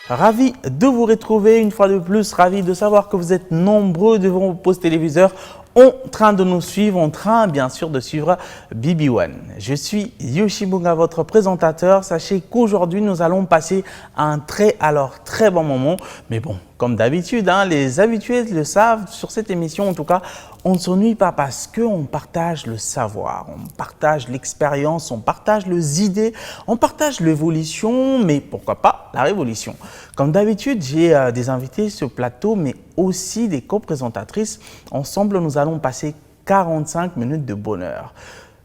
Ravi de vous retrouver une fois de plus, ravi de savoir que vous êtes nombreux devant vos postes téléviseurs en train de nous suivre, en train bien sûr de suivre BB1. Je suis Yoshibunga, votre présentateur. Sachez qu'aujourd'hui nous allons passer un très bon moment. Mais bon, comme d'habitude, les habitués le savent, sur cette émission en tout cas, on ne s'ennuie pas parce qu'on partage le savoir, on partage l'expérience, on partage les idées, on partage l'évolution, mais pourquoi pas la révolution. Comme d'habitude, j'ai des invités sur le plateau, mais aussi des co-présentatrices. Ensemble, nous allons passer 45 minutes de bonheur.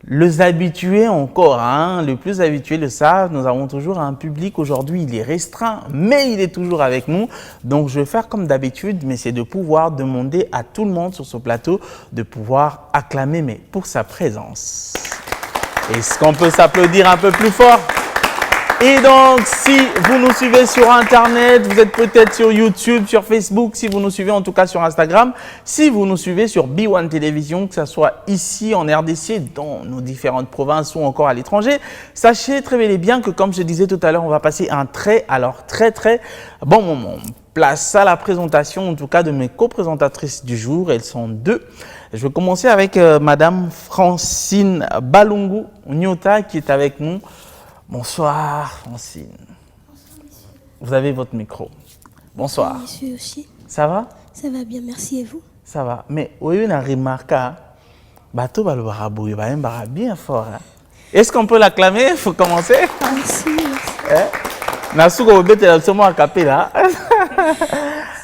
Les habitués encore, les plus habitués le savent, nous avons toujours un public aujourd'hui, il est restreint, mais il est toujours avec nous. Donc je vais faire comme d'habitude, mais c'est de pouvoir demander à tout le monde sur ce plateau de pouvoir acclamer mais pour sa présence. Est-ce qu'on peut s'applaudir un peu plus fort? Et donc, si vous nous suivez sur Internet, vous êtes peut-être sur YouTube, sur Facebook, si vous nous suivez en tout cas sur Instagram, si vous nous suivez sur B1 Télévision, que ce soit ici en RDC, dans nos différentes provinces ou encore à l'étranger, sachez très bel et bien que, comme je disais tout à l'heure, on va passer un très bon moment. Place à la présentation, en tout cas, de mes co-présentatrices du jour. Elles sont deux. Je vais commencer avec Madame Francine Balungu Nyota qui est avec nous. Bonsoir, Francine. Bonsoir, monsieur. Vous avez votre micro. Bonsoir. Monsieur aussi. Ça va? Ça va bien, merci, et vous? Ça va. Mais oui, on a remarqué, bateau va bien fort. Est-ce qu'on peut l'acclamer? Il faut commencer. Merci,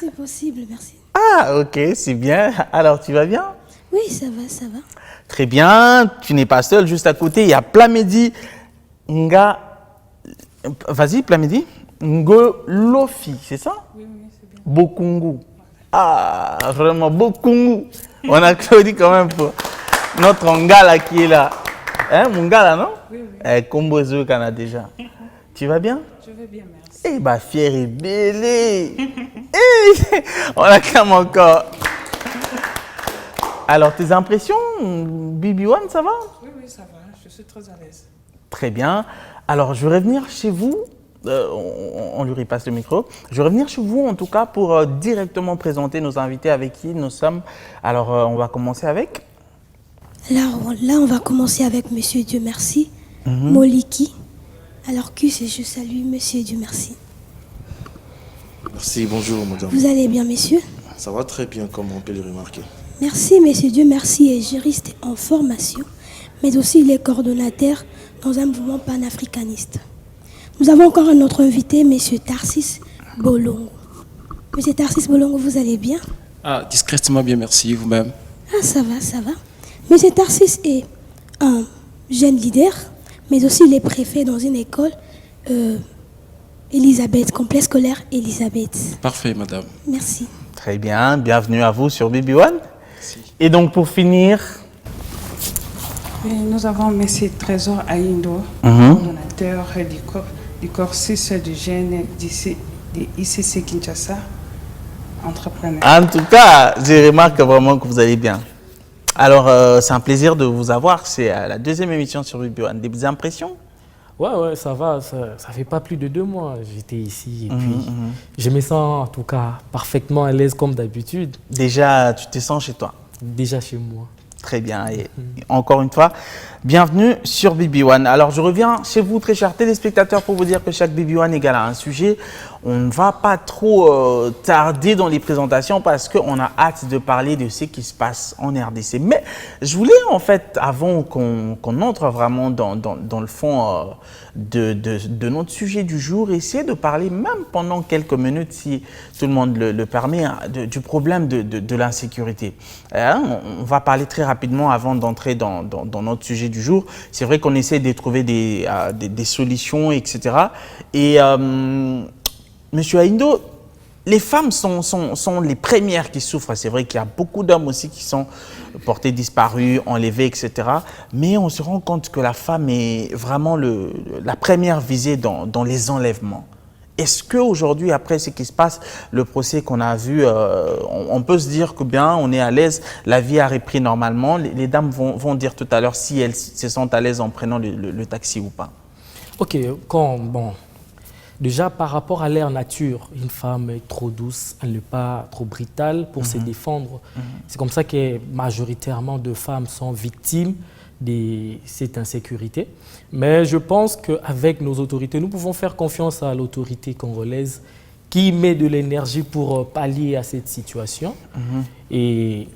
c'est possible, merci. Ah, ok, c'est bien. Alors, tu vas bien? Oui, ça va. Très bien. Tu n'es pas seul. Juste à côté, il y a Plamedi Nga. Vas-y, Plamedi. Ngolofi, c'est ça? Oui, c'est bien. Bokungu. Ah, vraiment, Bokungu. On applaudit quand même pour notre Ngala qui est là. Ngala, non? Oui. Combo Canada déjà. Tu vas bien? Je vais bien, merci. Eh bien, fier et belle. On acclame encore. Alors, tes impressions, BB1, ça va? Oui, ça va. Je suis très à l'aise. Très bien. Alors, je vais revenir chez vous. On lui repasse le micro. Je vais revenir chez vous, en tout cas, pour directement présenter nos invités avec qui nous sommes. Alors, on va commencer avec... Alors là, on va commencer avec Monsieur Dieu merci, Moliki. Alors que je salue Monsieur Dieu merci. Merci, bonjour madame. Vous allez bien, messieurs? Ça va très bien, comme on peut le remarquer. Merci, Monsieur Dieu merci est juriste en formation, mais aussi il est coordonnateur dans un mouvement panafricaniste. Nous avons encore un autre invité, Monsieur Tarsis Bolongo. Monsieur Tarsis Bolongo, vous allez bien? Ah, discrètement bien, merci, vous-même. Ah, ça va. Monsieur Tarsis est un jeune leader, mais aussi il est préfet dans une école, Elisabeth, complexe scolaire Elisabeth. Parfait, madame. Merci. Très bien, bienvenue à vous sur BB1. Merci. Et donc, pour finir... Et nous avons M. Trésor Aindo, coordonnateur du corps 6 du GN de ICC Kinshasa, entrepreneur. En tout cas, je remarque vraiment que vous allez bien. Alors, c'est un plaisir de vous avoir. C'est la deuxième émission sur BB1. Des impressions? Ouais, ça va. Ça fait pas plus de 2 mois. J'étais ici et puis je me sens en tout cas parfaitement à l'aise comme d'habitude. Déjà, tu te sens chez toi? Déjà chez moi. Très bien. Et encore une fois, bienvenue sur BB1. Alors, je reviens chez vous, très chers téléspectateurs, pour vous dire que chaque BB1 égale à un sujet. On ne va pas trop tarder dans les présentations parce qu'on a hâte de parler de ce qui se passe en RDC. Mais je voulais, en fait, avant qu'on entre vraiment dans le fond de notre sujet du jour, essayer de parler, même pendant quelques minutes, si tout le monde le permet, du problème de l'insécurité. On va parler très rapidement avant d'entrer dans notre sujet du jour. C'est vrai qu'on essaie de trouver des solutions, etc. Et... Monsieur Aindo, les femmes sont les premières qui souffrent. C'est vrai qu'il y a beaucoup d'hommes aussi qui sont portés disparus, enlevés, etc. Mais on se rend compte que la femme est vraiment la première visée dans les enlèvements. Est-ce qu'aujourd'hui, après ce qui se passe, le procès qu'on a vu, on peut se dire que bien, on est à l'aise, la vie a repris normalement. Les dames vont dire tout à l'heure si elles se sentent à l'aise en prenant le taxi ou pas. Ok, déjà par rapport à leur nature, une femme est trop douce, elle n'est pas trop brutale pour se défendre. C'est comme ça que majoritairement de femmes sont victimes de cette insécurité. Mais je pense qu'avec nos autorités, nous pouvons faire confiance à l'autorité congolaise qui met de l'énergie pour pallier à cette situation. Et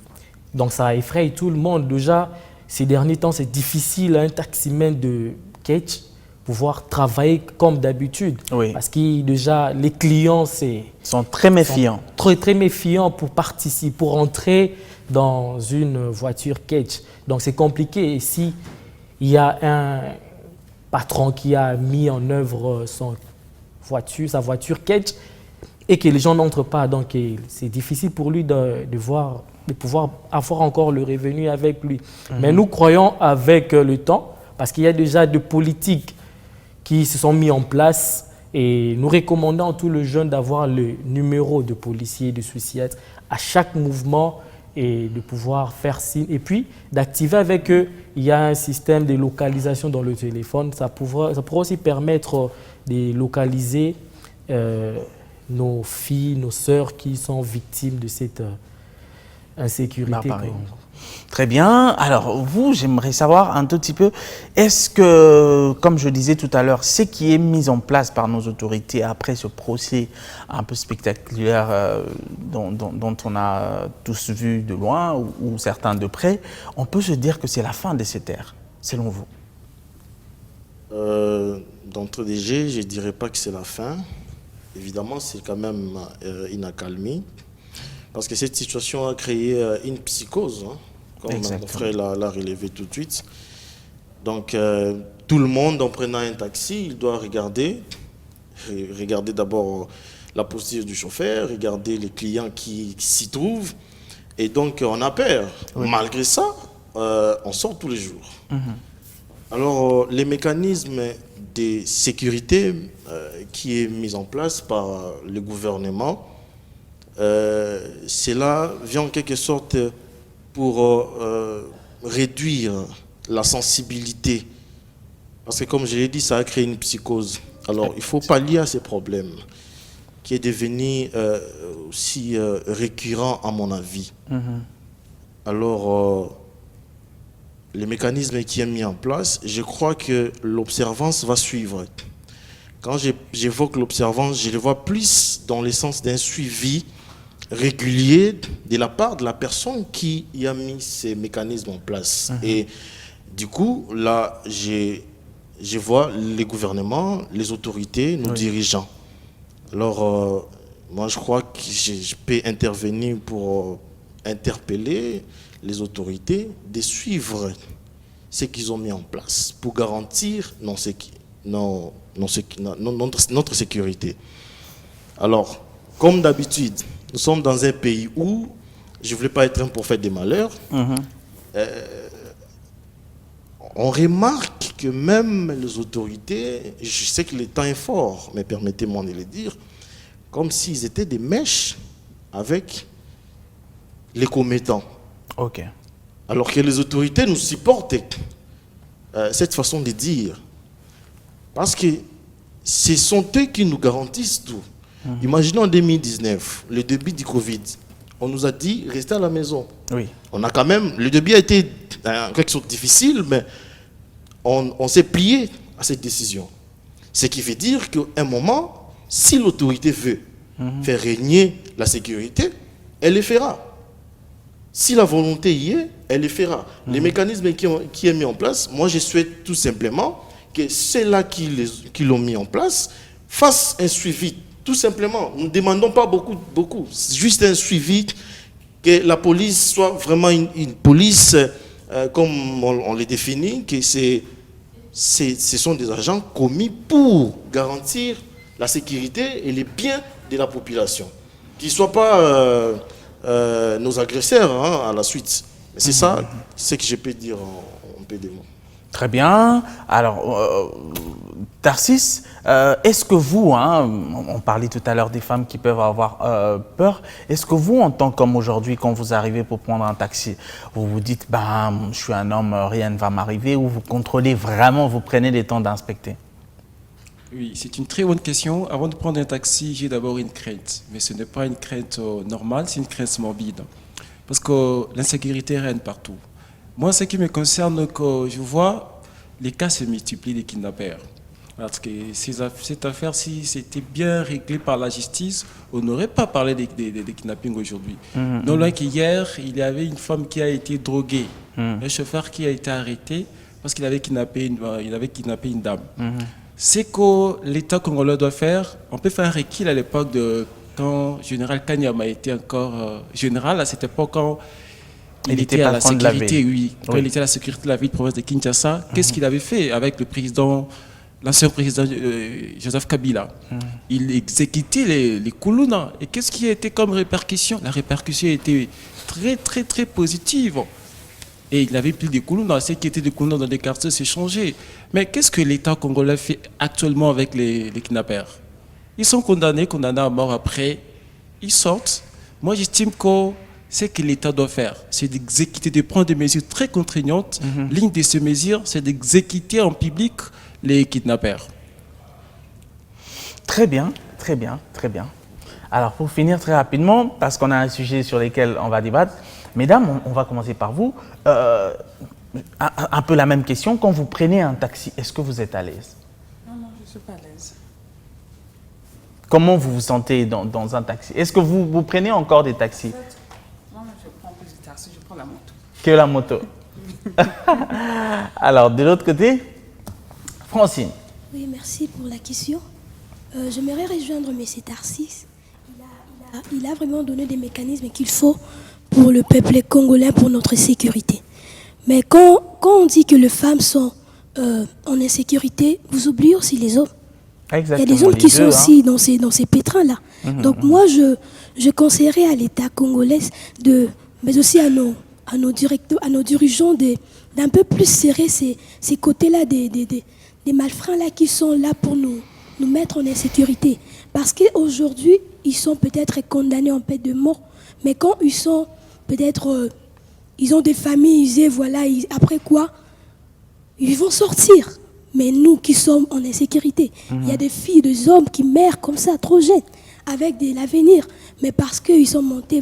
donc ça effraie tout le monde. Déjà, ces derniers temps, c'est difficile à un taximan de Ketch pouvoir travailler comme d'habitude. Oui. Parce que déjà, les clients sont très méfiants. Très méfiants pour participer, pour entrer dans une voiture Ketch. Donc c'est compliqué. Et si il y a un patron qui a mis en œuvre sa voiture Ketch et que les gens n'entrent pas, donc c'est difficile pour lui de pouvoir avoir encore le revenu avec lui. Mais nous croyons avec le temps, parce qu'il y a déjà des politiques qui se sont mis en place et nous recommandons à tous les jeunes d'avoir le numéro de policier de suicide à chaque mouvement et de pouvoir faire signe. Et puis d'activer avec eux, il y a un système de localisation dans le téléphone. Ça pourra aussi permettre de localiser nos filles, nos sœurs qui sont victimes de cette insécurité. Très bien. Alors, vous, j'aimerais savoir un tout petit peu, est-ce que, comme je disais tout à l'heure, ce qui est mis en place par nos autorités après ce procès un peu spectaculaire dont on a tous vu de loin ou certains de près, on peut se dire que c'est la fin de cette ère, selon vous? D'entrée de jeu, je ne dirais pas que c'est la fin. Évidemment, c'est quand même une accalmie. Parce que cette situation a créé une psychose, hein, comme mon frère l'a relevé tout de suite. Donc, tout le monde, en prenant un taxi, il doit regarder d'abord la posture du chauffeur, regarder les clients qui s'y trouvent. Et donc, on a peur. Oui. Malgré ça, on sort tous les jours. Alors, les mécanismes de sécurité qui est mis en place par le gouvernement, cela vient en quelque sorte pour réduire la sensibilité. Parce que comme je l'ai dit, ça a créé une psychose. Alors il faut pallier à ces problèmes qui est devenu aussi récurrent à mon avis. Alors les mécanismes qui sont mis en place, je crois que l'observance va suivre. Quand j'évoque l'observance, je le vois plus dans le sens d'un suivi régulier de la part de la personne qui y a mis ces mécanismes en place. Et du coup, là, je vois les gouvernements, les autorités, nos dirigeants. Alors, moi, je crois que je peux intervenir pour interpeller les autorités de suivre ce qu'ils ont mis en place pour garantir notre sécurité. Alors, comme d'habitude, nous sommes dans un pays où, je ne voulais pas être un prophète des malheurs, on remarque que même les autorités, je sais que le temps est fort, mais permettez-moi de le dire, comme s'ils étaient des mèches avec les commettants. Alors que les autorités nous supportent cette façon de dire. Parce que ce sont eux qui nous garantissent tout. Imaginons en 2019, le début du Covid. On nous a dit, restez à la maison. On a quand même, le début a été quelque chose de difficile, mais on s'est plié à cette décision. Ce qui veut dire qu'à un moment, si l'autorité veut faire régner la sécurité, elle le fera. Si la volonté y est, elle le fera. Les mécanismes qui sont mis en place, moi je souhaite tout simplement que ceux-là qui l'ont mis en place fassent un suivi. Tout simplement, nous ne demandons pas beaucoup. Juste un suivi, que la police soit vraiment une police comme on les définit, que ce sont des agents commis pour garantir la sécurité et les biens de la population. Qu'ils ne soient pas nos agresseurs à la suite. C'est ça ce que je peux dire en peu de mots. Très bien. Alors, Tarsis, est-ce que vous, on parlait tout à l'heure des femmes qui peuvent avoir peur, est-ce que vous, en tant qu'homme aujourd'hui, quand vous arrivez pour prendre un taxi, vous vous dites, je suis un homme, rien ne va m'arriver, ou vous contrôlez vraiment, vous prenez le temps d'inspecter? Oui, c'est une très bonne question. Avant de prendre un taxi, j'ai d'abord une crainte. Mais ce n'est pas une crainte normale, c'est une crainte morbide. Parce que l'insécurité règne partout. Moi, ce qui me concerne, que je vois, les cas se multiplient des kidnappeurs. Parce que cette affaire, si c'était bien réglé par la justice, on n'aurait pas parlé des kidnappings aujourd'hui. Non loin qu'hier, il y avait une femme qui a été droguée. Un chauffeur qui a été arrêté parce qu'il avait kidnappé une dame. C'est que l'État congolais doit faire. On peut faire un requis à l'époque de quand Général Kanyama était encore général, à cette époque, quand il était à la sécurité, quand il était à la sécurité de la ville de province de Kinshasa, qu'est-ce qu'il avait fait avec le président, l'ancien président Joseph Kabila? Il exécutait les Kuluna. Et qu'est-ce qui a été comme répercussion? La répercussion était très, très, très positive. Et il n'avait plus de Kuluna. Ceux qui étaient des Kuluna dans des quartiers s'est changé. Mais qu'est-ce que l'État congolais fait actuellement avec les kidnappeurs? Ils sont condamnés à mort après. Ils sortent. Moi, j'estime que ce que l'État doit faire, c'est d'exécuter, de prendre des mesures très contraignantes. L'une de ces mesures, c'est d'exécuter en public les kidnappeurs. Très bien, très bien, très bien. Alors, pour finir très rapidement, parce qu'on a un sujet sur lequel on va débattre, mesdames, on va commencer par vous. Un peu la même question. Quand vous prenez un taxi, est-ce que vous êtes à l'aise? Non, je ne suis pas à l'aise. Comment vous vous sentez dans un taxi? Est-ce que vous prenez encore des taxis? Non, je prends plus de taxi, je prends la moto. Que la moto. Alors, de l'autre côté, Francine. Oui, merci pour la question. J'aimerais rejoindre M. Tarsis. Il a vraiment donné des mécanismes qu'il faut pour le peuple congolais, pour notre sécurité. Mais quand on dit que les femmes sont en insécurité, vous oubliez aussi les hommes. Exactement, il y a des hommes qui sont aussi dans ces pétrins-là. Donc moi, je conseillerais à l'État congolais, mais aussi à nos dirigeants d'un peu plus serrer ces côtés-là des malfrats-là qui sont là pour nous mettre en insécurité. Parce qu'aujourd'hui, ils sont peut-être condamnés en peine de mort, mais quand ils sont peut-être... ils ont des familles, après quoi, ils vont sortir. Mais nous qui sommes en insécurité, il y a des filles, des hommes qui meurent comme ça, trop jeunes, avec l'avenir. Mais parce qu'ils sont montés,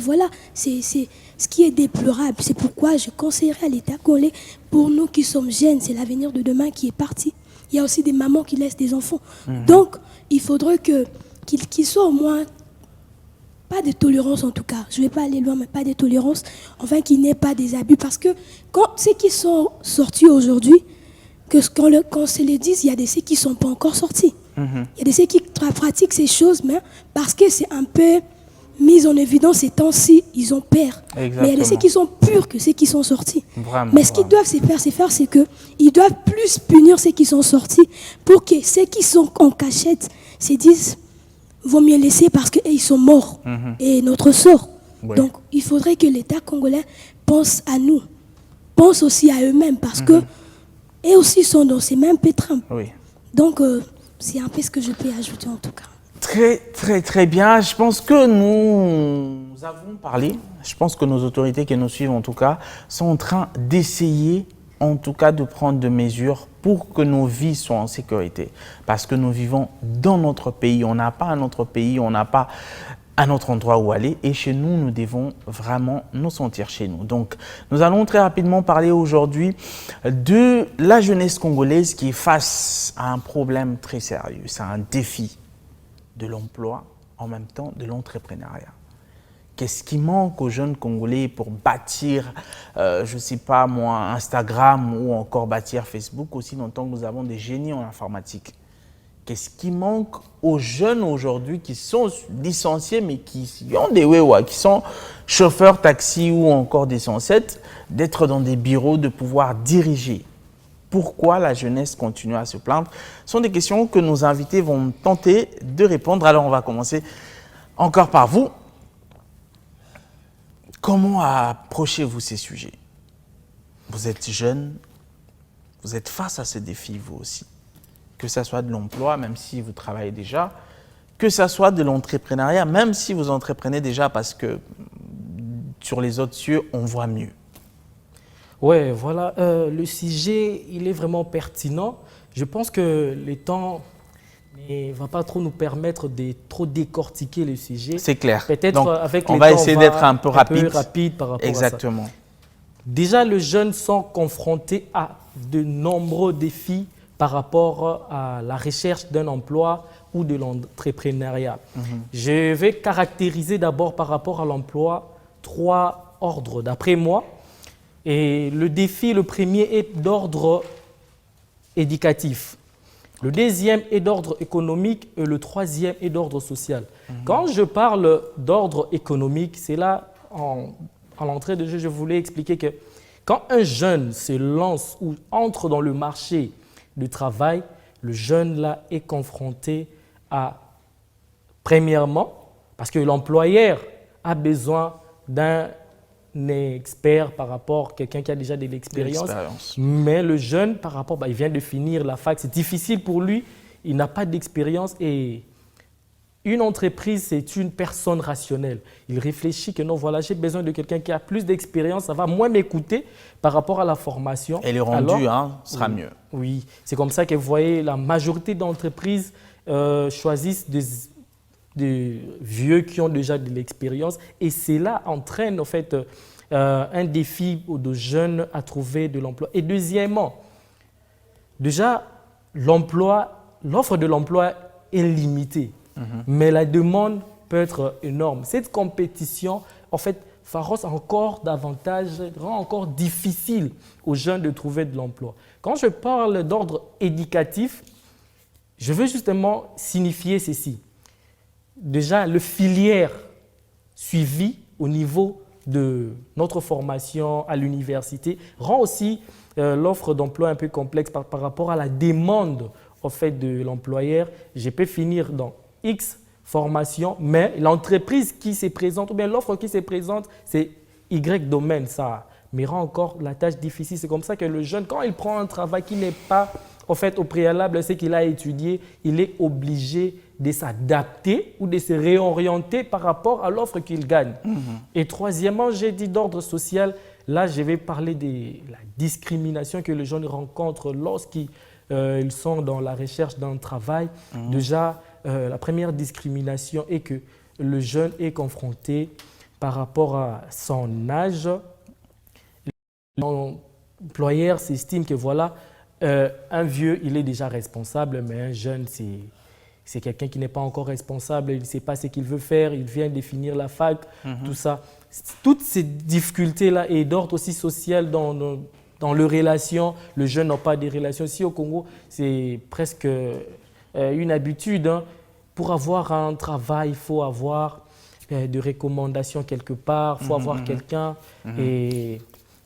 c'est ce qui est déplorable. C'est pourquoi je conseillerais à l'État congolais, pour nous qui sommes jeunes, c'est l'avenir de demain qui est parti. Il y a aussi des mamans qui laissent des enfants. Donc, il faudrait qu'ils soient au moins... Pas de tolérance en tout cas. Je ne vais pas aller loin, mais pas de tolérance. Enfin, qu'il n'y ait pas des abus. Parce que quand ceux qui sont sortis aujourd'hui, quand se les disent, il y a des ceux qui ne sont pas encore sortis. Il y a des ceux qui pratiquent ces choses, mais parce que c'est un peu mis en évidence ces temps-ci, ils ont peur. Exactement. Mais il y a des ceux qui sont purs que ceux qui sont sortis. Vraiment, mais ce qu'ils doivent se faire, c'est qu'ils doivent plus punir ceux qui sont sortis pour que ceux qui sont en cachette se disent... vaut mieux laisser parce qu'ils sont morts et notre sort. Oui. Donc, il faudrait que l'État congolais pense à nous, pense aussi à eux-mêmes parce que eux aussi sont dans ces mêmes pétrins. Oui. Donc, c'est un peu ce que je peux ajouter en tout cas. Très, très, très bien. Je pense que nous avons parlé. Je pense que nos autorités qui nous suivent, en tout cas, sont en train d'essayer, en tout cas, de prendre des mesures pour que nos vies soient en sécurité. Parce que nous vivons dans notre pays. On n'a pas un autre pays, on n'a pas un autre endroit où aller. Et chez nous, nous devons vraiment nous sentir chez nous. Donc, nous allons très rapidement parler aujourd'hui de la jeunesse congolaise qui est face à un problème très sérieux. C'est un défi de l'emploi, en même temps de l'entrepreneuriat. Qu'est-ce qui manque aux jeunes Congolais pour bâtir, je ne sais pas moi, Instagram ou encore bâtir Facebook, aussi longtemps que nous avons des génies en informatique? Qu'est-ce qui manque aux jeunes aujourd'hui qui sont licenciés mais qui ont des wewa, qui sont chauffeurs taxi ou encore des 107, d'être dans des bureaux, de pouvoir diriger? Pourquoi la jeunesse continue à se plaindre? Ce sont des questions que nos invités vont tenter de répondre. Alors on va commencer encore par vous. Comment approchez-vous ces sujets? Vous êtes jeune, vous êtes face à ces défis vous aussi. Que ce soit de l'emploi, même si vous travaillez déjà, que ce soit de l'entrepreneuriat, même si vous entreprenez déjà parce que sur les autres cieux, on voit mieux. Oui, voilà, le sujet, il est vraiment pertinent. Je pense que les temps mais ne va pas trop nous permettre de trop décortiquer le sujet. C'est clair. Peut-être Donc, avec on les va temps, essayer d'être un peu rapide. par rapport à ça. Exactement. Déjà, les jeunes sont confrontés à de nombreux défis par rapport à la recherche d'un emploi ou de l'entrepreneuriat. Je vais caractériser d'abord par rapport à l'emploi 3 ordres d'après moi. Et le défi, le premier est d'ordre éducatif. Le deuxième est d'ordre économique et le troisième est d'ordre social. Quand je parle d'ordre économique, c'est là, à l'entrée de jeu, je voulais expliquer que quand un jeune se lance ou entre dans le marché du travail, le jeune là est confronté à, premièrement, parce que l'employeur a besoin d'un expert par rapport à quelqu'un qui a déjà de l'expérience. Mais le jeune, par rapport, il vient de finir la fac, c'est difficile pour lui, il n'a pas d'expérience et une entreprise, c'est une personne rationnelle. Il réfléchit que non, voilà, j'ai besoin de quelqu'un qui a plus d'expérience, ça va moins m'écouter par rapport à la formation. Et le rendu sera mieux. Oui, c'est comme ça que vous voyez, la majorité d'entreprises choisissent des vieux qui ont déjà de l'expérience et cela entraîne en fait un défi aux jeunes à trouver de l'emploi. Et deuxièmement, déjà, l'offre de l'emploi est limitée. Mais la demande peut être énorme. Cette compétition, en fait, rend encore difficile aux jeunes de trouver de l'emploi. Quand je parle d'ordre éducatif, je veux justement signifier ceci. Déjà, le filière suivi au niveau de notre formation à l'université rend aussi l'offre d'emploi un peu complexe par rapport à la demande en fait, de l'employeur. Je peux finir dans X formation, mais l'entreprise qui se présente, ou bien l'offre qui se présente, c'est Y domaine, ça me rend encore la tâche difficile. C'est comme ça que le jeune, quand il prend un travail qui n'est pas en fait, au préalable, ce qu'il a étudié, il est obligé de s'adapter ou de se réorienter par rapport à l'offre qu'il gagne. Et troisièmement, j'ai dit d'ordre social, là je vais parler de la discrimination que les jeunes rencontrent lorsqu'ils sont dans la recherche d'un travail. Déjà, la première discrimination est que le jeune est confronté par rapport à son âge. L'employeur s'estime que voilà, un vieux, il est déjà responsable, mais un jeune, c'est quelqu'un qui n'est pas encore responsable, il ne sait pas ce qu'il veut faire, il vient de finir la fac, tout ça. Toutes ces difficultés-là et d'ordre aussi social dans les relations, le jeune n'a pas de relations. Ici au Congo, c'est presque une habitude. Pour avoir un travail, il faut avoir des recommandations quelque part, il faut avoir quelqu'un. Et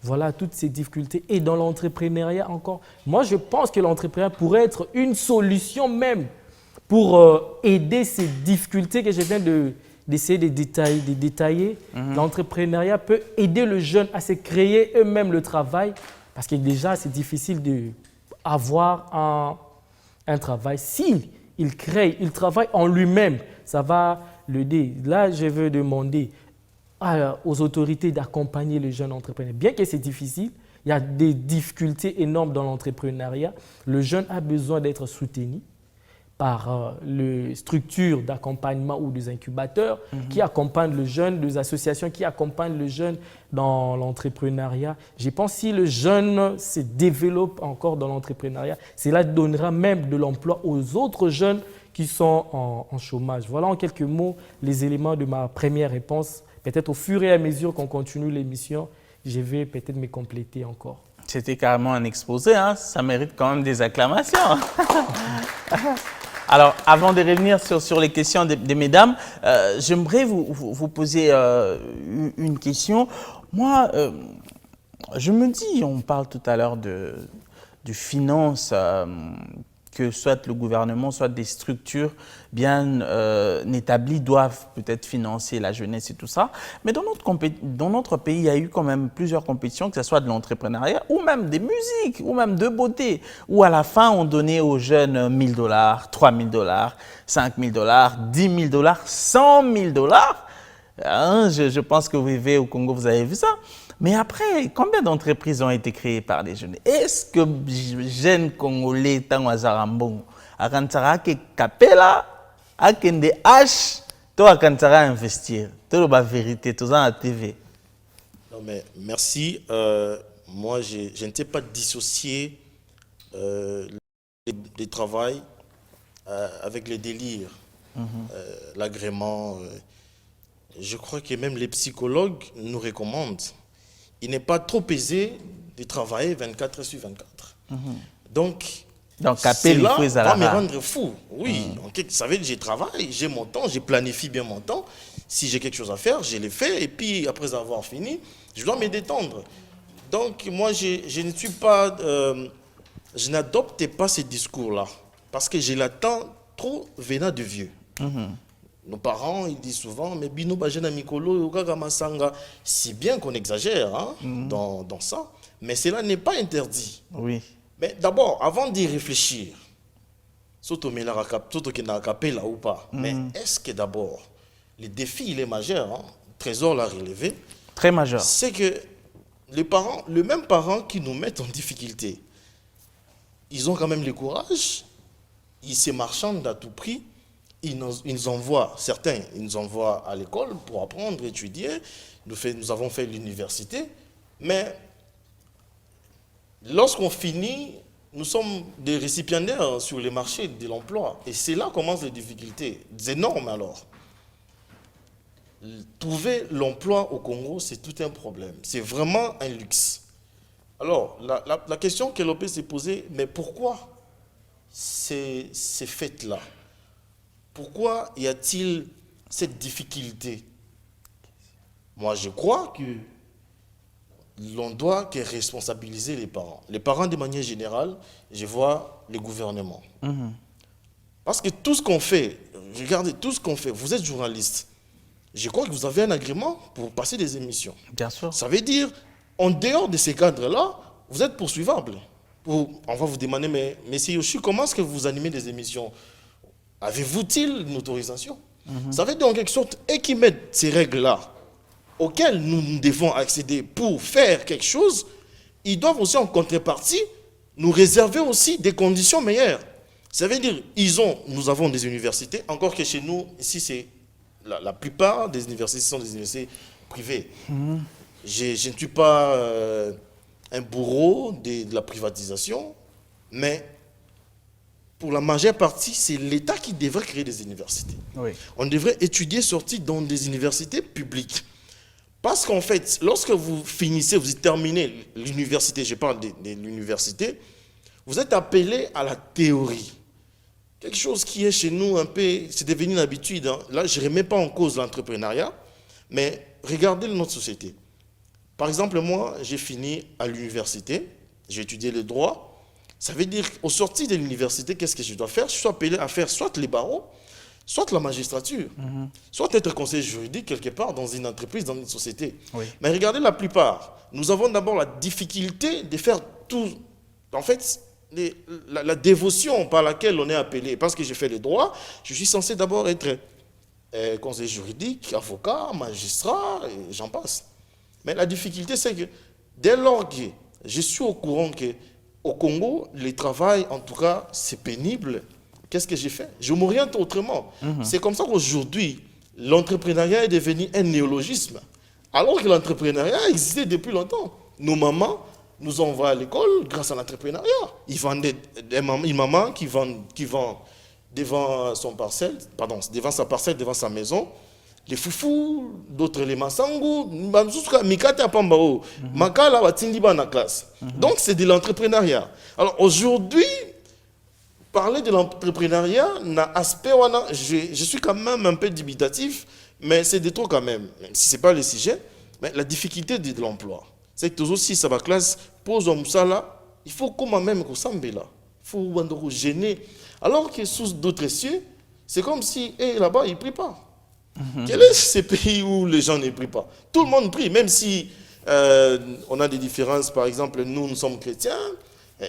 voilà, toutes ces difficultés. Et dans l'entrepreneuriat encore, moi je pense que l'entrepreneuriat pourrait être une solution même pour aider ces difficultés que je viens d'essayer de détailler. L'entrepreneuriat peut aider le jeune à se créer eux-mêmes le travail parce que déjà c'est difficile d'avoir un travail. S'il crée, il travaille en lui-même, ça va l'aider. Là, je veux demander aux autorités d'accompagner les jeunes entrepreneurs. Bien que c'est difficile, il y a des difficultés énormes dans l'entrepreneuriat. Le jeune a besoin d'être soutenu par les structures d'accompagnement ou des incubateurs qui accompagnent le jeune, des associations qui accompagnent le jeune dans l'entrepreneuriat. Je pense que si le jeune se développe encore dans l'entrepreneuriat, cela donnera même de l'emploi aux autres jeunes qui sont en chômage. Voilà en quelques mots les éléments de ma première réponse. Peut-être au fur et à mesure qu'on continue l'émission, je vais peut-être me compléter encore. C'était carrément un exposé, hein? Ça mérite quand même des acclamations. Alors, avant de revenir sur les questions des mesdames, j'aimerais vous poser une question. Moi, je me dis, on parle tout à l'heure de finances, que soit le gouvernement, soit des structures bien établies doivent peut-être financer la jeunesse et tout ça. Mais dans notre pays, il y a eu quand même plusieurs compétitions, que ce soit de l'entrepreneuriat ou même des musiques, ou même de beauté, où à la fin, on donnait aux jeunes $1 000, $3 000, $5 000, $10 000, $100 000. Hein, je pense que vous vivez au Congo, vous avez vu ça. Mais après, combien d'entreprises ont été créées par des jeunes? Est-ce que jeunes Congolais, tant à Zarambon, akanisaka ke kapela akende H to akanisaka investir to ba vérité to za na TV. Non, mais merci. Moi, je ne sais pas dissocier le travail avec les délires, l'agrément. Je crois que même les psychologues nous recommandent. Il n'est pas trop aisé de travailler 24 heures sur 24. Donc cela va me rendre fou. Oui, ça veut dire que je travaille, j'ai mon temps, je planifie bien mon temps. Si j'ai quelque chose à faire, je le fais. Et puis, après avoir fini, je dois me détendre. Donc, moi, je ne suis pas... je n'adopte pas ce discours-là. Parce que je l'attends trop venant de vieux. Nos parents, ils disent souvent, mais bino bajena mikolo yokaga masanga. Si bien qu'on exagère dans ça, mais cela n'est pas interdit. Oui. Mais d'abord, avant d'y réfléchir, surtout qu'il n'a capé là ou pas, mais est-ce que d'abord, le défi, il est majeur, Trésor l'a relevé. Très majeur. C'est que les parents, le même parent qui nous met en difficulté, ils ont quand même le courage, ils se marchandent à tout prix, ils nous envoient, certains, ils nous envoient à l'école pour apprendre, étudier. Nous avons fait l'université, mais lorsqu'on finit, nous sommes des récipiendaires sur les marchés de l'emploi. Et c'est là commencent les difficultés, énormes alors. Trouver l'emploi au Congo, c'est tout un problème. C'est vraiment un luxe. Alors, la question que l'on peut se poser, mais pourquoi ces fêtes-là? Pourquoi y a-t-il cette difficulté? Moi, je crois que l'on doit que responsabiliser les parents. Les parents, de manière générale, je vois le gouvernement. Parce que tout ce qu'on fait, regardez, tout ce qu'on fait, vous êtes journaliste. Je crois que vous avez un agrément pour passer des émissions. Bien sûr. Ça veut dire, en dehors de ces cadres-là, vous êtes poursuivable. On va vous demander, mais monsieur Yoshi, comment est-ce que vous animez des émissions? Avez-vous-il une autorisation? Ça veut dire en quelque sorte, et qui mettent ces règles-là, auxquelles nous devons accéder pour faire quelque chose, ils doivent aussi en contrepartie nous réserver aussi des conditions meilleures. Ça veut dire, nous avons des universités, encore que chez nous, ici c'est la plupart des universités sont des universités privées. Je ne suis pas un bourreau de la privatisation, mais pour la majeure partie, c'est l'État qui devrait créer des universités. Oui. On devrait étudier, sortir dans des universités publiques. Parce qu'en fait, lorsque vous finissez, vous terminez l'université, je parle de l'université, vous êtes appelé à la théorie. Quelque chose qui est chez nous un peu, c'est devenu une habitude. Là, je ne remets pas en cause l'entrepreneuriat, mais regardez notre société. Par exemple, moi, j'ai fini à l'université, j'ai étudié le droit. Ça veut dire qu'au sortir de l'université, qu'est-ce que je dois faire? Je suis appelé à faire soit les barreaux, soit la magistrature, soit être conseiller juridique quelque part dans une entreprise, dans une société. Oui. Mais regardez la plupart. Nous avons d'abord la difficulté de faire tout. En fait, la dévotion par laquelle on est appelé, parce que j'ai fait le droit, je suis censé d'abord être conseiller juridique, avocat, magistrat, et j'en passe. Mais la difficulté, c'est que dès lors que je suis au courant qu'au Congo, le travail, en tout cas, c'est pénible, qu'est-ce que j'ai fait? Je m'oriente autrement. C'est comme ça qu'aujourd'hui, l'entrepreneuriat est devenu un néologisme, alors que l'entrepreneuriat existait depuis longtemps. Nos mamans nous envoient à l'école grâce à l'entrepreneuriat. Ils vendaient une maman qui vend devant son parcelle, pardon, devant sa parcelle, devant sa maison, les foufous, d'autres les masango, mikata pambao, makala watindiba na classe. Donc c'est de l'entrepreneuriat. Alors aujourd'hui, parler de l'entrepreneuriat n'a aspect, je suis quand même un peu dubitatif, mais c'est de trop quand même si c'est pas le sujet. Mais la difficulté de l'emploi, c'est que toujours si ça va classe pose un là, il faut comment même qu'on s'en là, il faut gêner. Alors que sous d'autres cieux, c'est comme si là-bas ils prient pas. Quel est ce pays où les gens ne prient pas? Tout le monde prie, même si on a des différences. Par exemple, nous sommes chrétiens,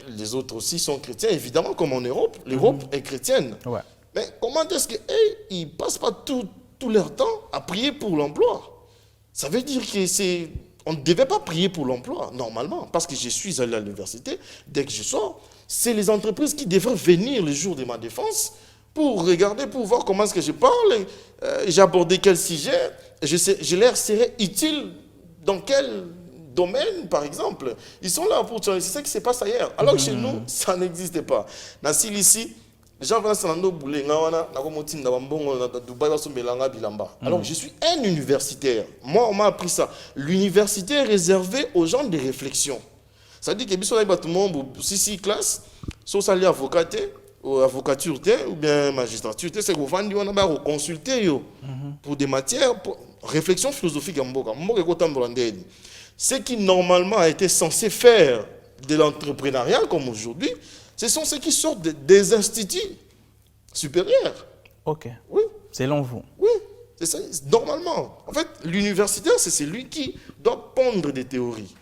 les autres aussi sont chrétiens, évidemment, comme en Europe. L'Europe est chrétienne. Ouais. Mais comment est-ce qu'ils ne passent pas tout leur temps à prier pour l'emploi? Ça veut dire que on ne devait pas prier pour l'emploi, normalement, parce que je suis allé à l'université, dès que je sors, c'est les entreprises qui devraient venir le jour de ma défense pour regarder, pour voir comment est-ce que je parle, j'ai abordé quel sujet, je leur serais utile dans quel domaine, par exemple. Ils sont là pour... C'est ça qui se passe ailleurs. Alors que chez nous, ça n'existe pas. Dans ici, les gens vont alors, je suis un universitaire. Moi, on m'a appris ça. L'université est réservée aux gens de réflexion. Ça dit que si 6 classes, soit ça avocat, ou avocature, ou bien magistrature, c'est que vous allez consulter pour des matières, pour réflexion philosophique. Ce qui normalement a été censé faire de l'entrepreneuriat comme aujourd'hui, ce sont ceux qui sortent des instituts supérieurs. Ok. Oui. Selon vous. Oui, c'est ça. Normalement. En fait, l'universitaire, c'est celui qui doit pondre des théories.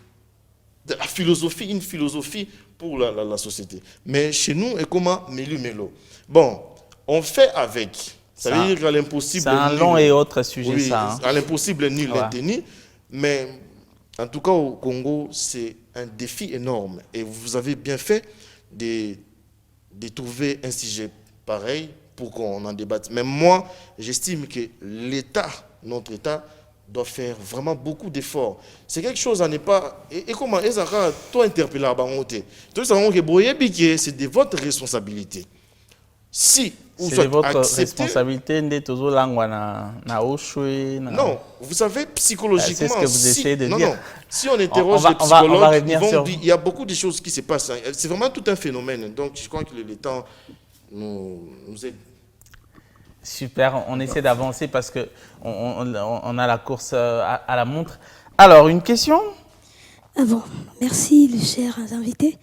De la philosophie, une philosophie pour la société. Mais chez nous, et comment mélo. Bon, on fait avec. Ça veut dire qu'à l'impossible. C'est un long et autre sujet, oui, ça. Hein. À l'impossible, nul l'intendu. Mais en tout cas, au Congo, c'est un défi énorme. Et vous avez bien fait de trouver un sujet pareil pour qu'on en débatte. Mais moi, j'estime que l'État, notre État, doit faire vraiment beaucoup d'efforts. C'est quelque chose à ne pas... Et comment Ezara, toi interpeller à Bangote, c'est de votre responsabilité. Si vous c'est votre acceptez, responsabilité non, vous savez, psychologiquement... C'est ce que vous essayez de dire. Non, si on interroge les psychologues, ils vont dire, il y a beaucoup de choses qui se passent. C'est vraiment tout un phénomène. Donc, je crois que le temps nous aide. Super, on essaie d'avancer parce qu'on a la course à la montre. Alors, une question? Bon, merci les chers invités.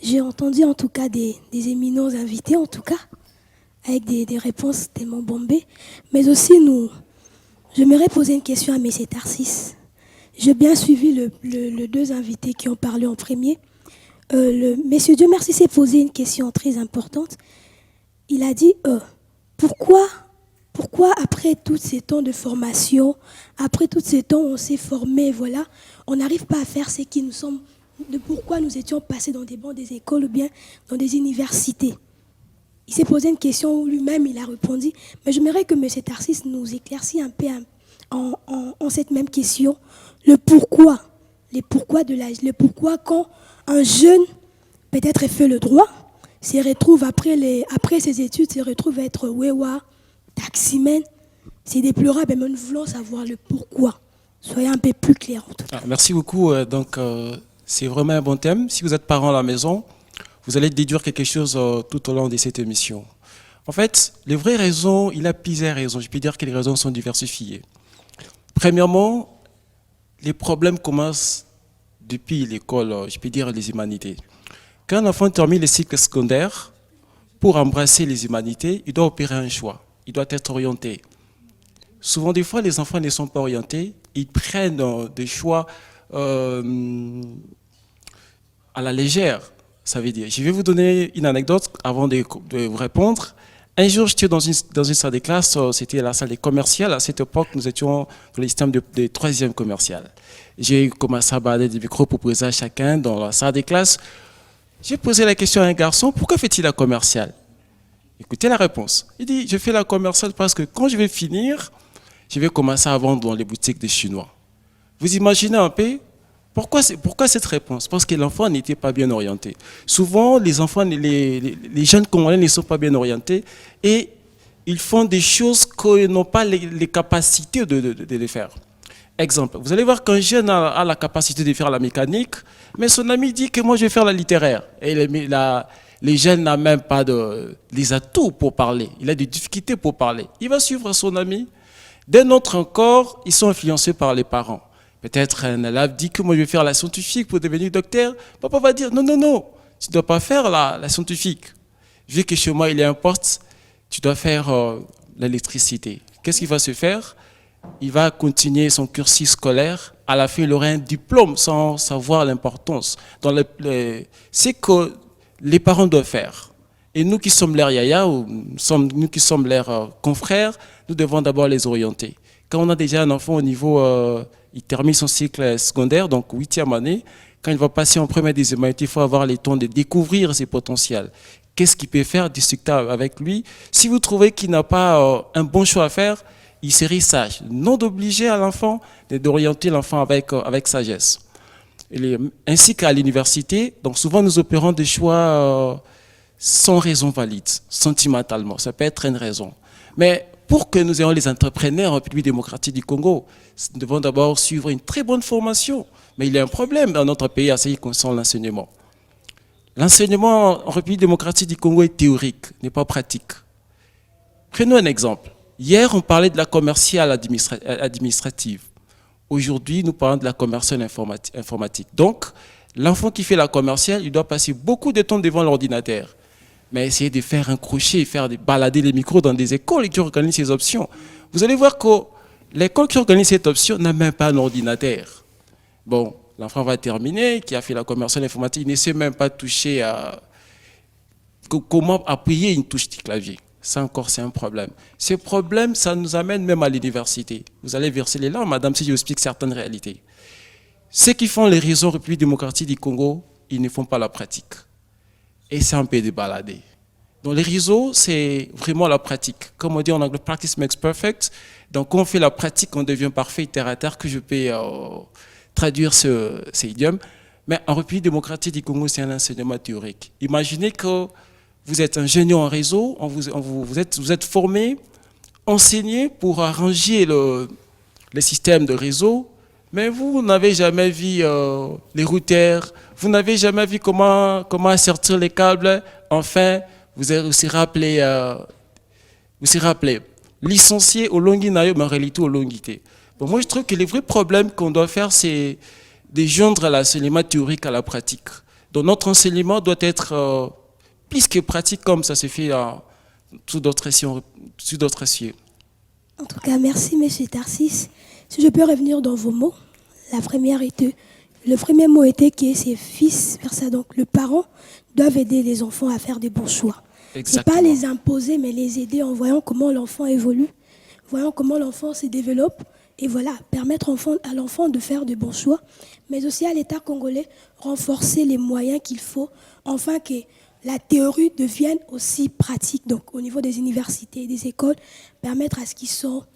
J'ai entendu en tout cas des éminents invités, en tout cas, avec des réponses tellement bombées. Mais aussi, j'aimerais poser une question à M. Tarsis. J'ai bien suivi les 2 invités qui ont parlé en premier. Monsieur Dieu merci s'est posé une question très importante. Il a dit, pourquoi après tous ces temps de formation, après tous ces temps où on s'est formé, voilà, on n'arrive pas à faire ce qui nous semble, de pourquoi nous étions passés dans des bancs des écoles ou bien dans des universités. Il s'est posé une question où lui-même il a répondu, mais j'aimerais que M. Tarsis nous éclaircisse un peu en cette même question, le pourquoi quand un jeune peut-être fait le droit, se retrouve après ses études, se retrouve à être wewa, taximen, c'est déplorable, mais nous voulons savoir le pourquoi. Soyez un peu plus clair en tout cas. Merci beaucoup. C'est vraiment un bon thème. Si vous êtes parent à la maison, vous allez déduire quelque chose tout au long de cette émission. En fait, les vraies raisons, il y a plusieurs raisons. Je peux dire que les raisons sont diversifiées. Premièrement, les problèmes commencent depuis l'école, je peux dire les humanités. Quand un enfant termine le cycle secondaire, pour embrasser les humanités, il doit opérer un choix. Il doit être orienté. Souvent, des fois, les enfants ne sont pas orientés. Ils prennent des choix à la légère. Ça veut dire, je vais vous donner une anecdote avant de vous répondre. Un jour, j'étais dans une salle de classe, c'était la salle des commerciales. À cette époque, nous étions dans le système de 3e commercial. J'ai commencé à balader des micros pour poser à chacun dans la salle de classe. J'ai posé la question à un garçon, pourquoi fait-il la commerciale? Écoutez la réponse. Il dit, je fais la commerciale parce que quand je vais finir, je vais commencer à vendre dans les boutiques des Chinois. Vous imaginez un peu pourquoi cette réponse? Parce que l'enfant n'était pas bien orienté. Souvent, les enfants, les jeunes Congolais ne sont pas bien orientés et ils font des choses qu'ils n'ont pas les capacités de les faire. Exemple, vous allez voir qu'un jeune a la capacité de faire la mécanique, mais son ami dit que moi je vais faire la littéraire. Et les jeunes n'ont même pas les atouts pour parler. Il a des difficultés pour parler. Il va suivre son ami. D'un autre encore, ils sont influencés par les parents. Peut-être un élève dit que moi je vais faire la scientifique pour devenir docteur. Papa va dire non, tu ne dois pas faire la scientifique. Vu que chez moi il y a un poste, tu dois faire l'électricité. Qu'est-ce qu'il va se faire? Il va continuer son cursus scolaire. À la fin, il aura un diplôme sans savoir l'importance. C'est que les parents doivent faire. Et nous qui sommes leurs yaya, ou nous qui sommes leurs confrères, nous devons d'abord les orienter. Quand on a déjà un enfant au niveau il termine son cycle secondaire, donc 8e année. Quand il va passer en première, deuxième année, il faut avoir le temps de découvrir ses potentiels. Qu'est-ce qu'il peut faire, discuter avec lui. Si vous trouvez qu'il n'a pas un bon choix à faire, il serait sage. Non d'obliger à l'enfant, mais d'orienter l'enfant avec sagesse. Ainsi qu'à l'université, donc souvent nous opérons des choix sans raison valide, sentimentalement. Ça peut être une raison. Mais pour que nous ayons les entrepreneurs en République démocratique du Congo, nous devons d'abord suivre une très bonne formation. Mais il y a un problème dans notre pays à ce qui concerne l'enseignement. L'enseignement en République démocratique du Congo est théorique, n'est pas pratique. Prenons un exemple. Hier, on parlait de la commerciale administrative. Aujourd'hui, nous parlons de la commerciale informatique. Donc, l'enfant qui fait la commerciale, il doit passer beaucoup de temps devant l'ordinateur. Mais essayer de faire un crochet, balader les micros dans des écoles qui organisent ces options. Vous allez voir que l'école qui organise cette option n'a même pas un ordinateur. Bon, l'enfant va terminer, qui a fait la commerciale informatique, il ne sait même pas toucher à comment appuyer une touche du clavier. Ça encore, c'est un problème. Ce problème, ça nous amène même à l'université. Vous allez verser les larmes, madame, si je vous explique certaines réalités. Ceux qui font les réseaux République démocratique du Congo, ils ne font pas la pratique. Et c'est un peu de balader. Donc les réseaux, c'est vraiment la pratique. Comme on dit en anglais, practice makes perfect. Donc quand on fait la pratique, on devient parfait, terre à terre, que je peux traduire ces idiomes. Mais en République démocratique du Congo, c'est un enseignement théorique. Imaginez que vous êtes ingénieur en réseau, vous êtes formé, enseigné pour arranger les systèmes de réseau, mais vous n'avez jamais vu les routeurs, vous n'avez jamais vu comment assertir les câbles. Enfin, vous serez appelé licencié au Longinayo, mais en réalité au Longité. Bon, moi, je trouve que le vrai problème qu'on doit faire, c'est de joindre l'enseignement théorique à la pratique. Donc, notre enseignement doit être plus que pratique, comme ça se fait sous d'autres cieux. En tout cas, merci, M. Tarsis. Si je peux revenir dans vos mots, le premier mot était que c'est vice-versa. Donc, le parent doit aider les enfants à faire des bons choix. Ce n'est pas les imposer, mais les aider en voyant comment l'enfant évolue, voyant comment l'enfant se développe, et voilà, permettre à l'enfant de faire de bons choix, mais aussi à l'État congolais, renforcer les moyens qu'il faut, afin que la théorie devienne aussi pratique. Donc, au niveau des universités, des écoles, permettre à ce qu'ils soient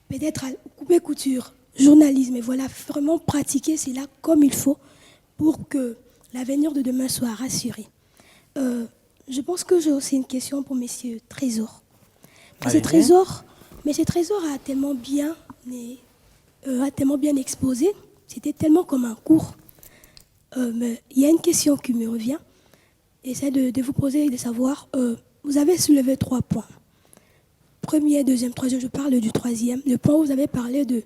peut-être à couper couture, journalisme, et voilà, vraiment pratiquer cela comme il faut pour que l'avenir de demain soit rassuré. Je pense que j'ai aussi une question pour M. Trésor. M. Trésor a tellement bien exposé, c'était tellement comme un cours. Mais il y a une question qui me revient, et c'est de vous poser et de savoir, vous avez soulevé 3 points. Premier, deuxième, troisième, je parle du troisième. Le point où vous avez parlé de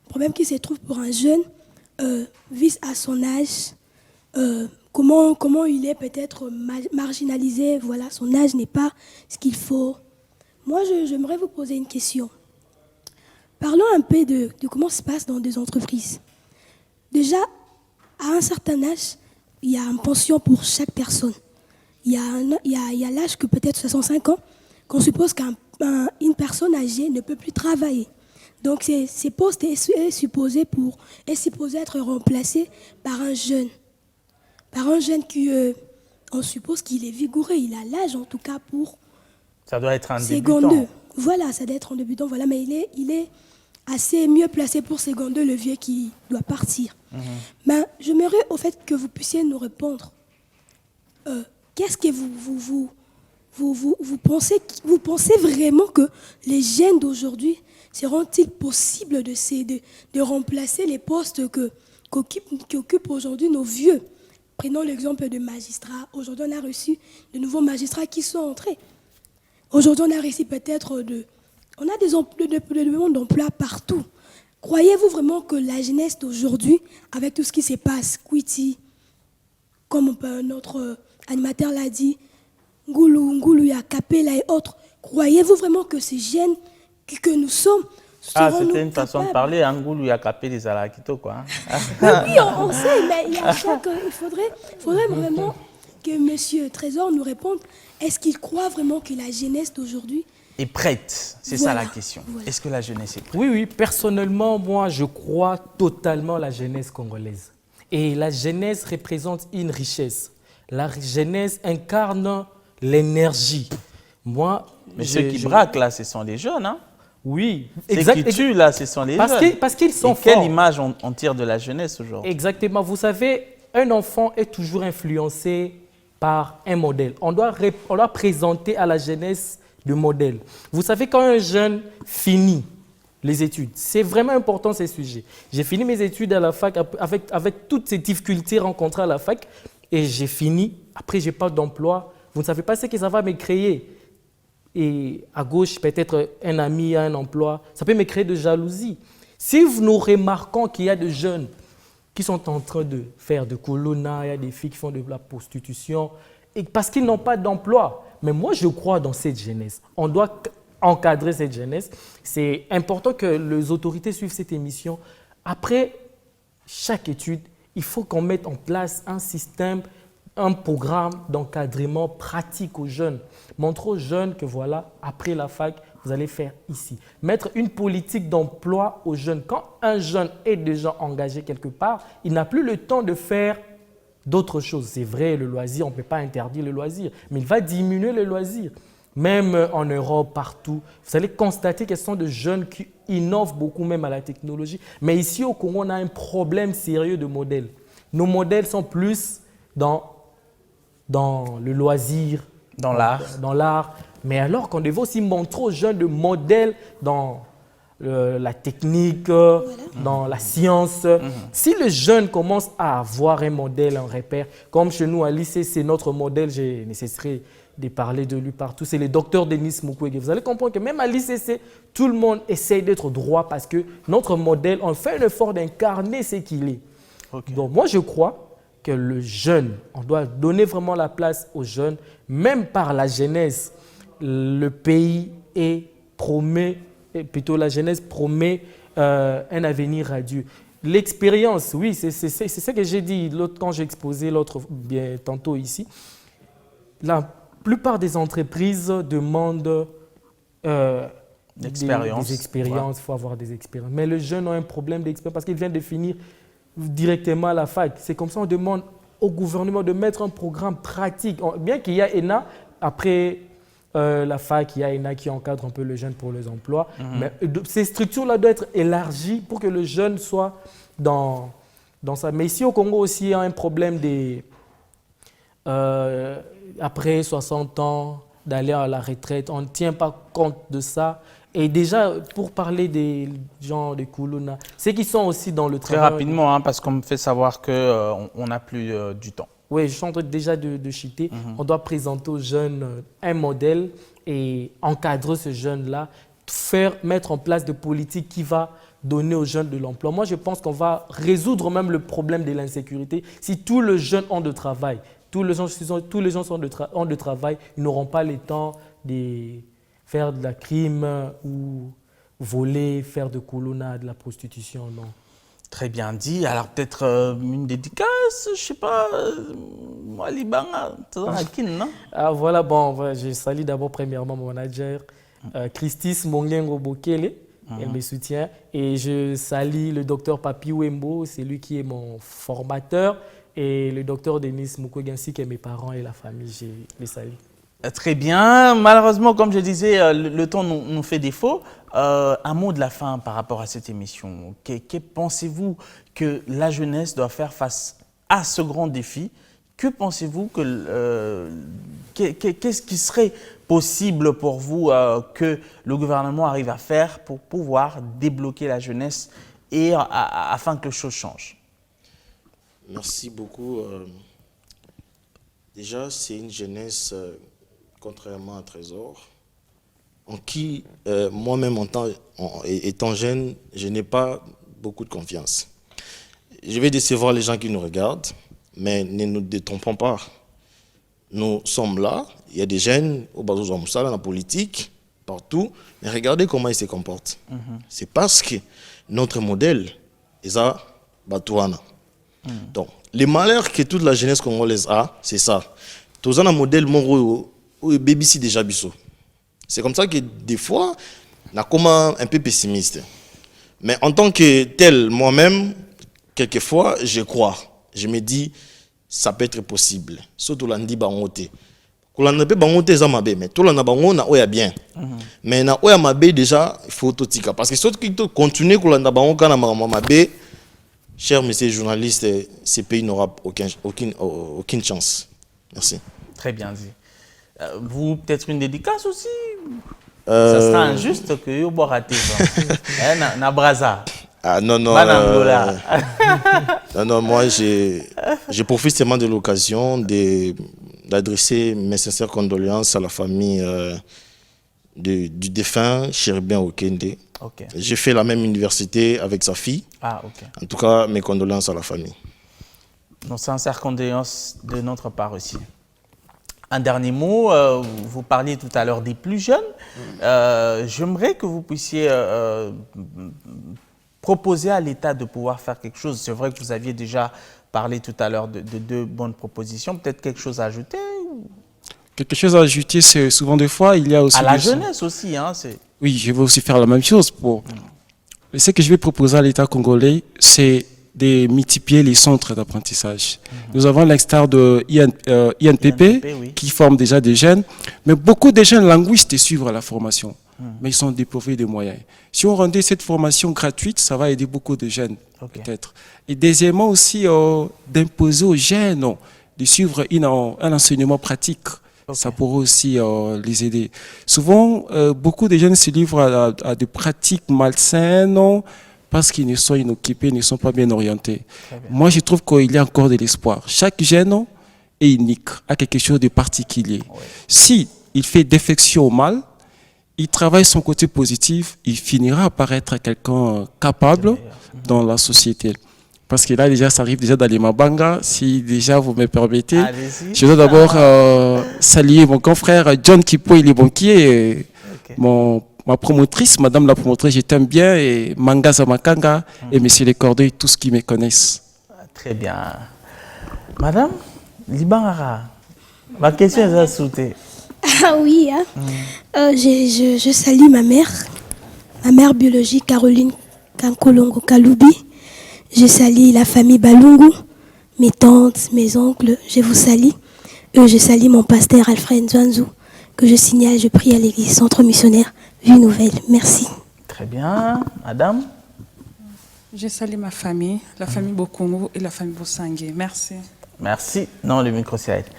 problème qui se trouve pour un jeune, vis à son âge, comment il est peut-être marginalisé, voilà, son âge n'est pas ce qu'il faut. Moi, j'aimerais vous poser une question. Parlons un peu de comment ça se passe dans des entreprises. Déjà, à un certain âge, il y a une pension pour chaque personne. Il y a l'âge que peut-être 65 ans, qu'on suppose qu'une personne âgée ne peut plus travailler. Donc, ces postes est supposé être remplacé par un jeune. Par un jeune qui, on suppose qu'il est vigoureux, il a l'âge en tout cas pour... Ça doit être un seconde débutant. Voilà, ça doit être un débutant, voilà, mais il est assez mieux placé pour seconde le vieux qui doit partir. Mais j'aimerais au fait que vous puissiez nous répondre. Qu'est-ce que vous pensez vraiment que les jeunes d'aujourd'hui seront-ils possibles de remplacer les postes qu'occupent aujourd'hui nos vieux? Prenons l'exemple de magistrats. Aujourd'hui, on a reçu de nouveaux magistrats qui sont entrés. Aujourd'hui, on a reçu peut-être on a des demandes d'emploi partout. Croyez-vous vraiment que la jeunesse d'aujourd'hui, avec tout ce qui se passe, Kwiti, comme notre animateur l'a dit, Ngulu, Yakapela et autres, croyez-vous vraiment que ces jeunes que nous sommes c'était une façon de parler, Ngulu, Yakapela, les Alakito, quoi. Oui, on sait, mais il faudrait vraiment que M. Trésor nous réponde. Est-ce qu'il croit vraiment que la jeunesse d'aujourd'hui est prête. C'est ça Voilà, la question. voilà. Est-ce que la jeunesse est prête? Oui, oui, personnellement, moi, je crois totalement la jeunesse congolaise. Et la jeunesse représente une richesse. La jeunesse incarne l'énergie. Moi, Mais ceux qui braquent là, ce sont les jeunes. Hein? Oui, Ceux qui tuent là, ce sont les jeunes. parce qu'ils sont Et quelle forts. image on tire de la jeunesse aujourd'hui? Exactement. Vous savez, un enfant est toujours influencé par un modèle. On doit présenter à la jeunesse de modèle. Vous savez, quand un jeune finit les études, c'est vraiment important ces sujets. J'ai fini mes études à la fac avec toutes ces difficultés rencontrées à la fac et j'ai fini. Après, je n'ai pas d'emploi. Vous ne savez pas ce que ça va me créer. Et à gauche, peut-être un ami a un emploi. Ça peut me créer de jalousie. Si nous remarquons qu'il y a des jeunes qui sont en train de faire de colonna, il y a des filles qui font de la prostitution, et parce qu'ils n'ont pas d'emploi. Mais moi, je crois dans cette jeunesse. On doit encadrer cette jeunesse. C'est important que les autorités suivent cette émission. Après chaque étude, il faut qu'on mette en place un système, un programme d'encadrement pratique aux jeunes. Montrer aux jeunes que voilà, après la fac, vous allez faire ici. Mettre une politique d'emploi aux jeunes. Quand un jeune est déjà engagé quelque part, il n'a plus le temps de faire d'autres choses. C'est vrai, le loisir, on ne peut pas interdire le loisir, mais il va diminuer le loisir. Même en Europe, partout, vous allez constater que ce sont des jeunes qui innovent beaucoup même à la technologie. Mais ici au Congo, on a un problème sérieux de modèles. Nos modèles sont plus dans le loisir, Dans l'art. Dans l'art. Mais alors qu'on devait aussi montrer aux jeunes de modèles dans la technique, dans la science. Si les jeunes commencent à avoir un modèle, un repère, comme chez nous à lycée, c'est notre modèle, j'ai nécessité de parler de lui partout, c'est le docteur Denis Mukwege. Vous allez comprendre que même à l'ICC, tout le monde essaye d'être droit parce que notre modèle, on fait un effort d'incarner ce qu'il est. Okay. Donc moi, je crois que le jeune, on doit donner vraiment la place aux jeunes, même par la jeunesse. Le pays promet, plutôt la jeunesse promet un avenir radieux. L'expérience, oui, c'est ce que j'ai dit quand j'ai exposé tantôt ici. La plupart des entreprises demandent des expériences, il faut avoir des expériences. Mais les jeunes ont un problème d'expérience parce qu'ils viennent de finir directement à la fac. C'est comme ça qu'on demande au gouvernement de mettre un programme pratique. Bien qu'il y a ENA, après la fac, il y a ENA qui encadre un peu les jeunes pour les emplois. Mais ces structures-là doivent être élargies pour que le jeune soit dans ça. Mais ici au Congo aussi, il y a un problème après 60 ans, d'aller à la retraite. On ne tient pas compte de ça. Et déjà, pour parler des gens de Kuluna, ceux qui sont aussi dans le travail… Très rapidement, hein, parce qu'on me fait savoir qu'on n'a plus du temps. Oui, je suis en train déjà de chuter. On doit présenter aux jeunes un modèle et encadrer ce jeune-là, mettre en place des politiques qui vont donner aux jeunes de l'emploi. Moi, je pense qu'on va résoudre même le problème de l'insécurité si tous les jeunes ont de travail. Tous les gens ont de travail, ils n'auront pas le temps de faire de la crime ou voler, faire de colonna, de la prostitution, non. Très bien dit. Alors peut-être une dédicace, je ne sais pas, moi, Libanga, non? Ah, voilà, bon, je salue d'abord premièrement mon manager, Christis Mongengo Bokele, elle me soutient. Et je salue le docteur Papi Wembo, c'est lui qui est mon formateur. Et le docteur Denis Mukwege ainsi que mes parents et la famille, je les salue. Très bien. Malheureusement, comme je disais, le temps nous fait défaut. Un mot de la fin par rapport à cette émission. Que pensez-vous que la jeunesse doit faire face à ce grand défi? Que pensez-vous qu'est-ce qui serait possible pour vous que le gouvernement arrive à faire pour pouvoir débloquer la jeunesse et afin que les choses changent? Merci beaucoup. Déjà, c'est une jeunesse, contrairement à Trésor, en qui, moi-même, étant jeune, je n'ai pas beaucoup de confiance. Je vais décevoir les gens qui nous regardent, mais ne nous détrompons pas. Nous sommes là, il y a des jeunes au Bazouzou Moussa, dans la politique, partout, mais regardez comment ils se comportent. C'est parce que notre modèle est à Batouana. Donc, les malheurs que toute la jeunesse congolaise a, c'est ça. Tous un modèle mon baby si déjà biso. C'est comme ça que des fois, on a comme un peu pessimiste. Mais en tant que tel, moi-même, quelquefois, je crois. Je me dis, ça peut être possible. Surtout l'andi bangote. Quand on peut bangote, ça m'a mais tout l'on a bangote, on a bien. Mais na oya mabe déjà, il faut tout tika. Parce que si tu continues quand on a bangote, quand on a mabe, cher monsieur journaliste, ces pays n'aura aucune chance. Merci. Très bien dit. Vous, peut-être une dédicace aussi. Ça sera injuste que vous raté. Na braza. Ah non, non. Non, moi, je profite seulement de l'occasion d'adresser mes sincères condoléances à la famille du défunt Cherubin Okende. Okay. J'ai fait la même université avec sa fille. Ah, ok. En tout cas, mes condoléances à la famille. Nos sincères condoléances de notre part aussi. Un dernier mot, vous parliez tout à l'heure des plus jeunes. J'aimerais que vous puissiez proposer à l'État de pouvoir faire quelque chose. C'est vrai que vous aviez déjà parlé tout à l'heure de deux bonnes propositions. Peut-être quelque chose à ajouter Quelque chose à ajouter, c'est souvent des fois, il y a aussi... À la jeunesse aussi. Hein, oui, je vais aussi faire la même chose. Ce que je vais proposer à l'État congolais, c'est de multiplier les centres d'apprentissage. Nous avons l'extérieur de INPP, oui, qui forme déjà des jeunes, mais beaucoup de jeunes linguistes suivent la formation, mais ils sont dépourvus de moyens. Si on rendait cette formation gratuite, ça va aider beaucoup de jeunes, peut-être. Et deuxièmement aussi, d'imposer aux jeunes de suivre un enseignement pratique. Ça pourrait aussi les aider. Souvent, beaucoup de jeunes se livrent à des pratiques malsaines, parce qu'ils ne sont inoccupés, ne sont pas bien orientés. Bien. Moi, je trouve qu'il y a encore de l'espoir. Chaque jeune est unique, a quelque chose de particulier. Oui. Si il fait défection au mal, il travaille son côté positif, il finira par être quelqu'un capable dans la société. Parce que là, déjà, ça arrive déjà dans les Mabanga. Si déjà vous me permettez, je dois d'abord saluer mon confrère John Kipo, il est banquier, ma promotrice, madame la promotrice, je t'aime bien, et Mangaza Makanga, et monsieur Les Cordeux, tous qui me connaissent. Très bien. Madame, Libanara, ma question est à sauter. Ah oui, hein. Je salue ma mère biologique, Caroline Kankolongo Kaloubi. Je salue la famille Balungu, mes tantes, mes oncles, je vous salue. Je salue mon pasteur Alfred Nzwanzou, que je signale, je prie à l'église Centre Missionnaire Vie Nouvelle. Merci. Très bien. Madame? Je salue ma famille, la famille Bokongo et la famille Bosangue. Merci. Merci. Non, le micro s'arrête.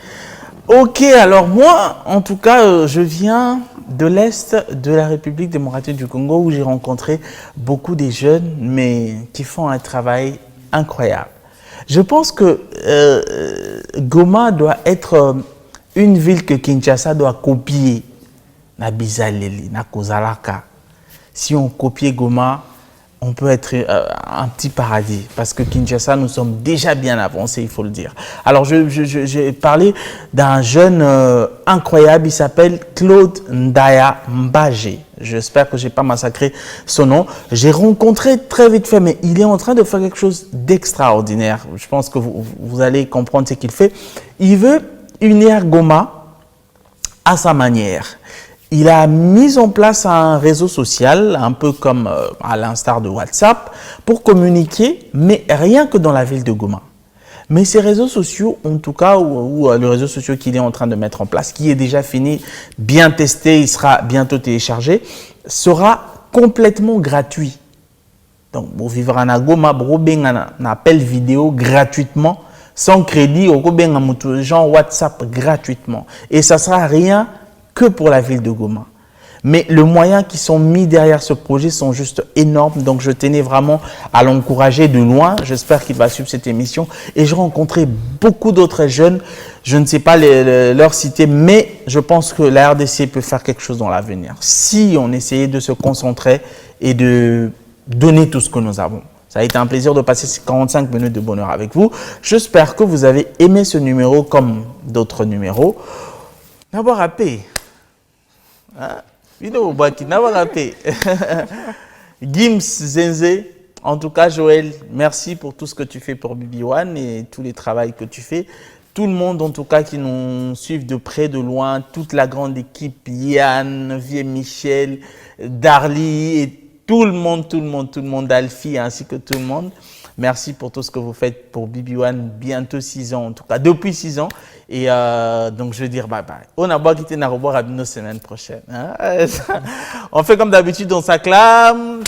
Ok, alors moi, en tout cas, je viens de l'Est de la République démocratique du Congo où j'ai rencontré beaucoup de jeunes, mais qui font un travail incroyable. Je pense que Goma doit être une ville que Kinshasa doit copier. Na Bizaleli, na Kozalaka. Si on copiait Goma, on peut être un petit paradis. Parce que Kinshasa, nous sommes déjà bien avancés, il faut le dire. Alors, j'ai parlé d'un jeune incroyable, il s'appelle Claude Ndaya Mbagé. J'espère que je n'ai pas massacré son nom. J'ai rencontré très vite fait, mais il est en train de faire quelque chose d'extraordinaire. Je pense que vous allez comprendre ce qu'il fait. Il veut unir Goma à sa manière. Il a mis en place un réseau social, un peu comme à l'instar de WhatsApp, pour communiquer, mais rien que dans la ville de Goma. Mais ces réseaux sociaux, en tout cas, ou le réseau social qu'il est en train de mettre en place, qui est déjà fini, bien testé, il sera bientôt téléchargé, sera complètement gratuit. Donc, pour vivre à Goma, pour un appel vidéo gratuitement, sans crédit, au genre WhatsApp gratuitement. Et ça ne sera rien que pour la ville de Goma. Mais les moyens qui sont mis derrière ce projet sont juste énormes. Donc, je tenais vraiment à l'encourager de loin. J'espère qu'il va suivre cette émission. Et j'ai rencontré beaucoup d'autres jeunes. Je ne sais pas leur citer, mais je pense que la RDC peut faire quelque chose dans l'avenir. Si on essayait de se concentrer et de donner tout ce que nous avons. Ça a été un plaisir de passer ces 45 minutes de bonheur avec vous. J'espère que vous avez aimé ce numéro comme d'autres numéros. D'abord, rappelez. Gims Zenze, en tout cas Joël, merci pour tout ce que tu fais pour BB One et tous les travaux que tu fais. tout le monde en tout cas qui nous suivent de près, de loin, toute la grande équipe, Yann, Vie Michel, Darly et tout le monde, Alfie ainsi que tout le monde. Merci pour tout ce que vous faites pour BB1, bientôt 6 ans, en tout cas depuis 6 ans. Et donc je veux dire bye bye. On a beau quitter Narobo à nos semaines prochaines. Hein? On fait comme d'habitude, on s'acclame.